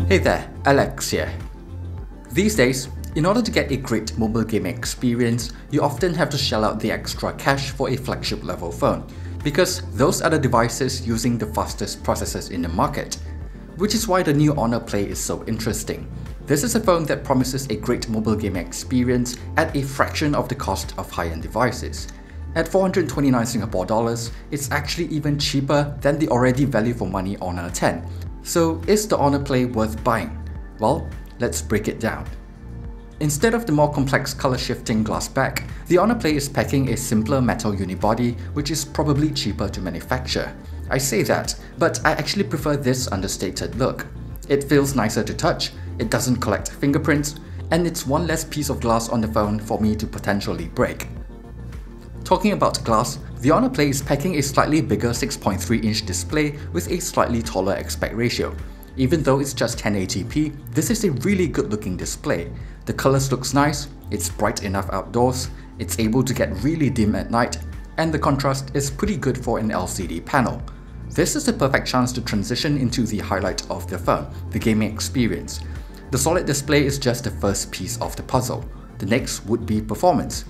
Hey there, Alex here. These days, in order to get a great mobile gaming experience, you often have to shell out the extra cash for a flagship level phone, because those are the devices using the fastest processors in the market. Which is why the new Honor Play is so interesting. This is a phone that promises a great mobile gaming experience at a fraction of the cost of high-end devices. At 429 Singapore dollars, it's actually even cheaper than the already value for money Honor 10. So is the Honor Play worth buying? Well, let's break it down. Instead of the more complex color-shifting glass back, the Honor Play is packing a simpler metal unibody, which is probably cheaper to manufacture. I say that, but I actually prefer this understated look. It feels nicer to touch, it doesn't collect fingerprints, and it's one less piece of glass on the phone for me to potentially break. Talking about glass, the Honor Play is packing a slightly bigger 6.3-inch display with a slightly taller aspect ratio. Even though it's just 1080p, this is a really good looking display. The colors looks nice, it's bright enough outdoors, it's able to get really dim at night, and the contrast is pretty good for an LCD panel. This is the perfect chance to transition into the highlight of the phone, the gaming experience. The solid display is just the first piece of the puzzle. The next would be performance.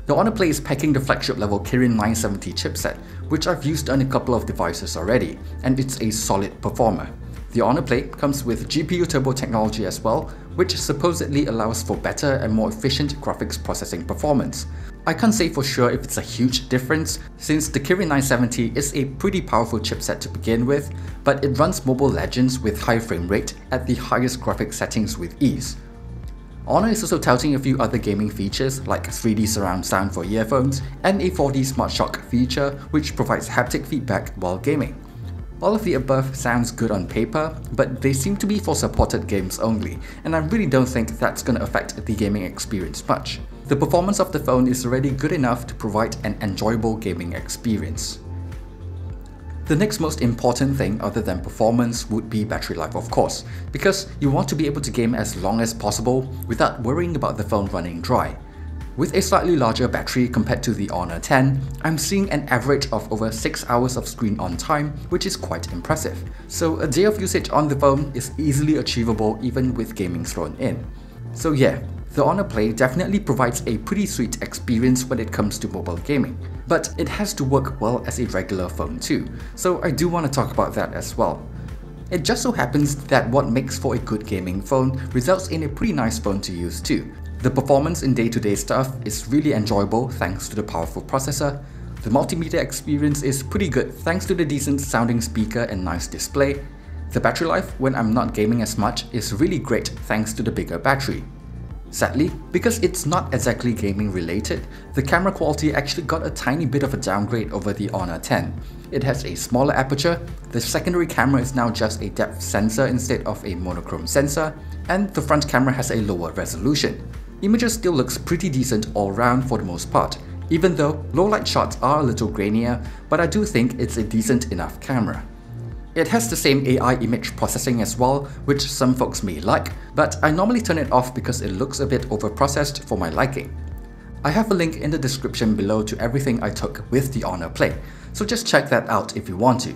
The Honor Play is packing the flagship level Kirin 970 chipset, which I've used on a couple of devices already, and it's a solid performer. The Honor Play comes with GPU turbo technology as well, which supposedly allows for better and more efficient graphics processing performance. I can't say for sure if it's a huge difference, since the Kirin 970 is a pretty powerful chipset to begin with, but it runs Mobile Legends with high frame rate at the highest graphics settings with ease. Honor is also touting a few other gaming features like 3D surround sound for earphones and a 4D Smart Shock feature which provides haptic feedback while gaming. All of the above sounds good on paper, but they seem to be for supported games only, and I really don't think that's going to affect the gaming experience much. The performance of the phone is already good enough to provide an enjoyable gaming experience. The next most important thing other than performance would be battery life, of course, because you want to be able to game as long as possible without worrying about the phone running dry. With a slightly larger battery compared to the Honor 10, I'm seeing an average of over 6 hours of screen on time, which is quite impressive. So a day of usage on the phone is easily achievable even with gaming thrown in. So yeah, the Honor Play definitely provides a pretty sweet experience when it comes to mobile gaming, but it has to work well as a regular phone too, so I do want to talk about that as well. It just so happens that what makes for a good gaming phone results in a pretty nice phone to use too. The performance in day-to-day stuff is really enjoyable thanks to the powerful processor. The multimedia experience is pretty good thanks to the decent sounding speaker and nice display. The battery life when I'm not gaming as much is really great thanks to the bigger battery. Sadly, because it's not exactly gaming related, the camera quality actually got a tiny bit of a downgrade over the Honor 10. It has a smaller aperture, the secondary camera is now just a depth sensor instead of a monochrome sensor, and the front camera has a lower resolution. Images still looks pretty decent all round for the most part, even though low light shots are a little grainier, but I do think it's a decent enough camera. It has the same AI image processing as well, which some folks may like, but I normally turn it off because it looks a bit overprocessed for my liking. I have a link in the description below to everything I took with the Honor Play, so just check that out if you want to.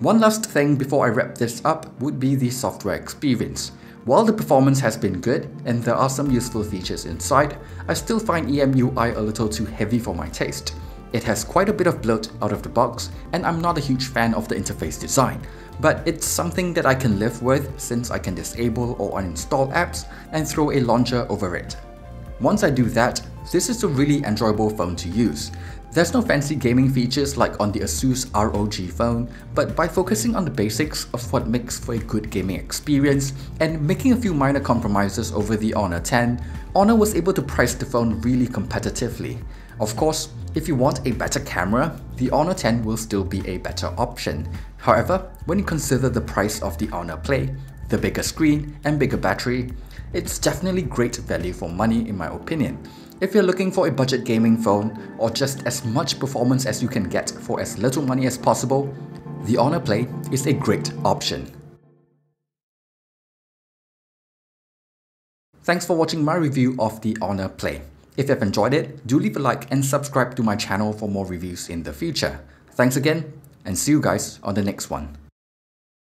One last thing before I wrap this up would be the software experience. While the performance has been good and there are some useful features inside, I still find EMUI a little too heavy for my taste. It has quite a bit of bloat out of the box, and I'm not a huge fan of the interface design, but it's something that I can live with since I can disable or uninstall apps and throw a launcher over it. Once I do that, this is a really enjoyable phone to use. There's no fancy gaming features like on the Asus ROG phone, but by focusing on the basics of what makes for a good gaming experience and making a few minor compromises over the Honor 10, Honor was able to price the phone really competitively. Of course, if you want a better camera, the Honor 10 will still be a better option. However, when you consider the price of the Honor Play, the bigger screen and bigger battery, it's definitely great value for money in my opinion. If you're looking for a budget gaming phone or just as much performance as you can get for as little money as possible, the Honor Play is a great option. Thanks for watching my review of the Honor Play. If you've enjoyed it, do leave a like and subscribe to my channel for more reviews in the future. Thanks again, and see you guys on the next one.